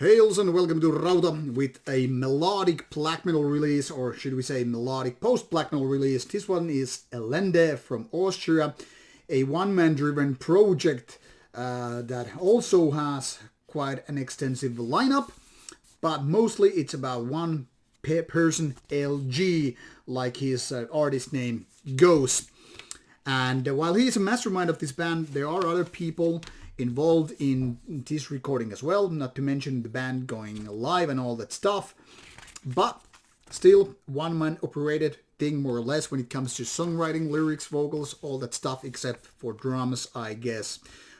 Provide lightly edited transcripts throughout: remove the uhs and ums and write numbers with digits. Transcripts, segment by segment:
Hails and welcome to Rauta with a melodic black metal release, or should we say melodic post-black metal release. This one is Ellende from Austria, a one-man driven project that also has quite an extensive lineup, but mostly it's about one person, LG, like his artist name goes. And while he is a mastermind of this band, there are other people involved in this recording as well, not to mention the band going live and all that stuff. But still, one-man operated thing more or less when it comes to songwriting, lyrics, vocals, all that stuff, except for drums, I guess.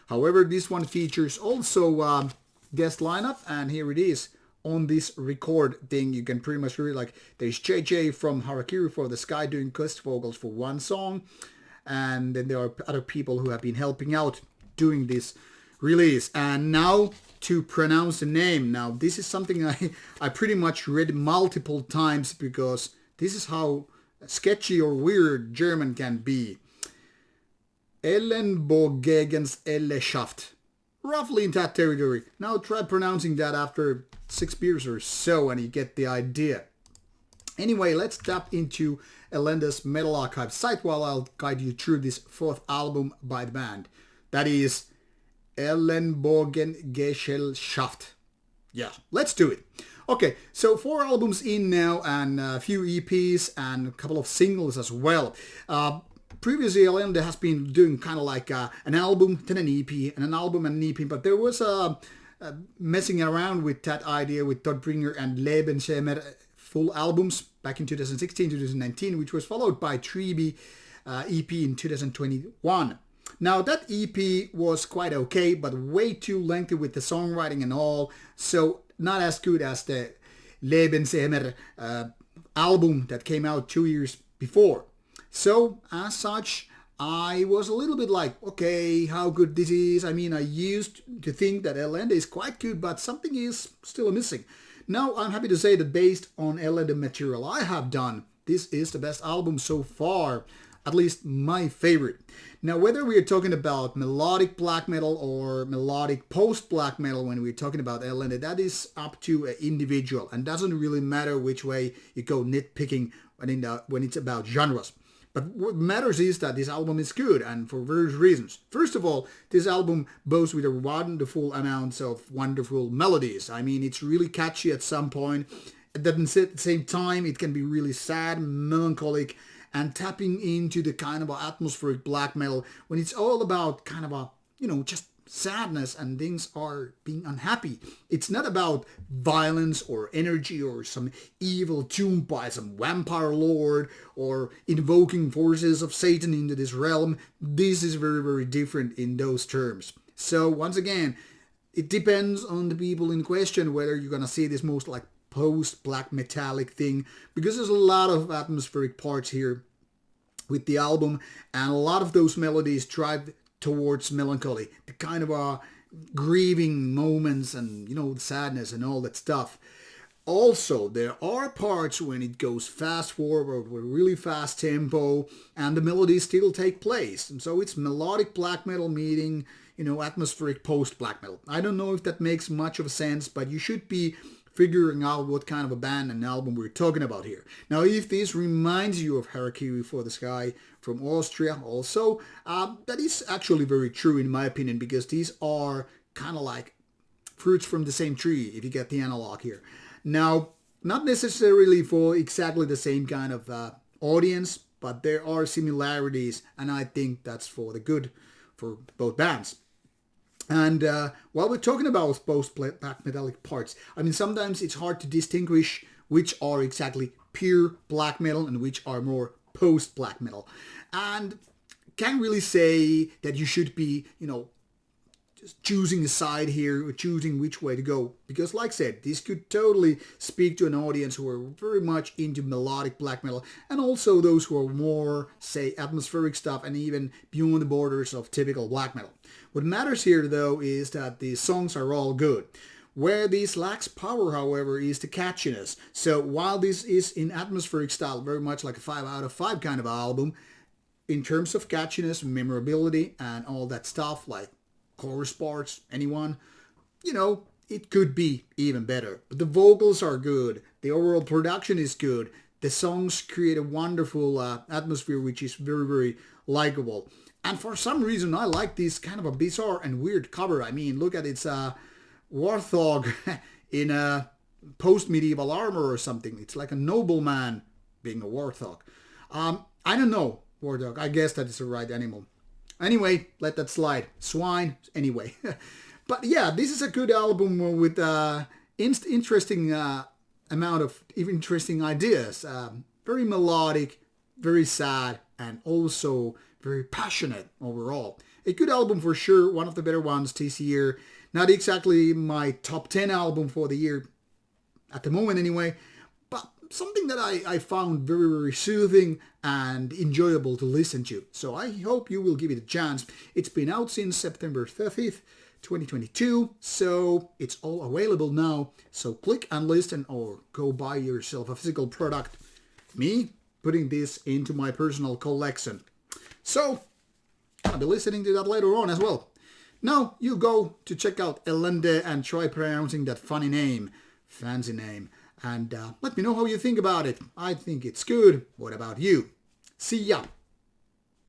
However, this one features also guest lineup, and here it is. On this record thing, you can pretty much read like there's JJ from Harakiri for the Sky doing guest vocals for one song, and then there are other people who have been helping out doing this release. And now to pronounce the name. Now this is something I pretty much read multiple times because this is how sketchy or weird German can be. Ellenbogengesellschaft. Roughly in that territory. Now try pronouncing that after 6 beers or so and you get the idea. Anyway, let's tap into Ellende's Metal Archive site while I'll guide you through this fourth album by the band. That is Ellenbogengesellschaft. Yeah, let's do it. Okay, so 4 albums in now and a few EPs and a couple of singles as well. Previously, Ellende has been doing kind of like an album, then an EP, and an album and an EP, but there was messing around with that idea with Todbringer and Lebenshemer full albums back in 2016-2019, which was followed by Tribe EP in 2021. Now that EP was quite okay, but way too lengthy with the songwriting and all, so not as good as the Lebenshemer album that came out 2 years before. So as such, I was a little bit like, okay, how good this is. I mean, I used to think that Ellende is quite good, but something is still missing. Now I'm happy to say that based on Ellende material I have done, this is the best album so far. At least my favorite. Now, whether we are talking about melodic black metal or melodic post-black metal when we're talking about Ellende, that is up to an individual and doesn't really matter which way you go nitpicking when it's about genres. But what matters is that this album is good, and for various reasons. First of all, this album boasts with a wonderful amount of wonderful melodies. I mean, it's really catchy at some point. At the same time, it can be really sad, melancholic, and tapping into the kind of atmospheric black metal when it's all about kind of just sadness and things are being unhappy. It's not about violence or energy or some evil tomb by some vampire lord or invoking forces of Satan into this realm. This is very, very different in those terms. So once again, it depends on the people in question whether you're going to see this most like post-black metallic thing, because there's a lot of atmospheric parts here with the album, and a lot of those melodies drive towards melancholy, the kind of grieving moments and the sadness and all that stuff. Also, there are parts when it goes fast forward with really fast tempo and the melodies still take place, and so it's melodic black metal meeting atmospheric post black metal. I don't know if that makes much of a sense, but you should be figuring out what kind of a band and album we're talking about here. Now, if this reminds you of Harakiri for the Sky from Austria also, that is actually very true in my opinion, because these are kind of like fruits from the same tree, if you get the analog here. Now, not necessarily for exactly the same kind of audience, but there are similarities, and I think that's for the good for both bands. And while we're talking about post-black metallic parts, I mean, sometimes it's hard to distinguish which are exactly pure black metal and which are more post-black metal. And can't really say that you should be, just choosing a side here or choosing which way to go. Because like I said, this could totally speak to an audience who are very much into melodic black metal, and also those who are more, say, atmospheric stuff and even beyond the borders of typical black metal. What matters here, though, is that the songs are all good. Where this lacks power, however, is the catchiness. So while this is in atmospheric style, very much like a 5 out of 5 kind of album, in terms of catchiness, memorability, and all that stuff, like chorus parts, anyone, it could be even better. But the vocals are good. The overall production is good. The songs create a wonderful atmosphere, which is very, very likable. And for some reason, I like this kind of a bizarre and weird cover. I mean, look at its warthog in a post-medieval armor or something. It's like a nobleman being a warthog. I don't know, warthog. I guess that is the right animal. Anyway, let that slide. Swine, anyway. But yeah, this is a good album with interesting amount of interesting ideas. Very melodic, very sad, and also very passionate overall. A good album for sure, one of the better ones this year. Not exactly my top 10 album for the year, at the moment anyway, but something that I found very, very soothing and enjoyable to listen to. So I hope you will give it a chance. It's been out since September 30th, 2022, so it's all available now. So click and listen or go buy yourself a physical product. Me putting this into my personal collection. So I'll be listening to that later on as well. Now you go to check out Ellende and try pronouncing that funny name, fancy name, and let me know how you think about it. I think it's good. What about you? See ya!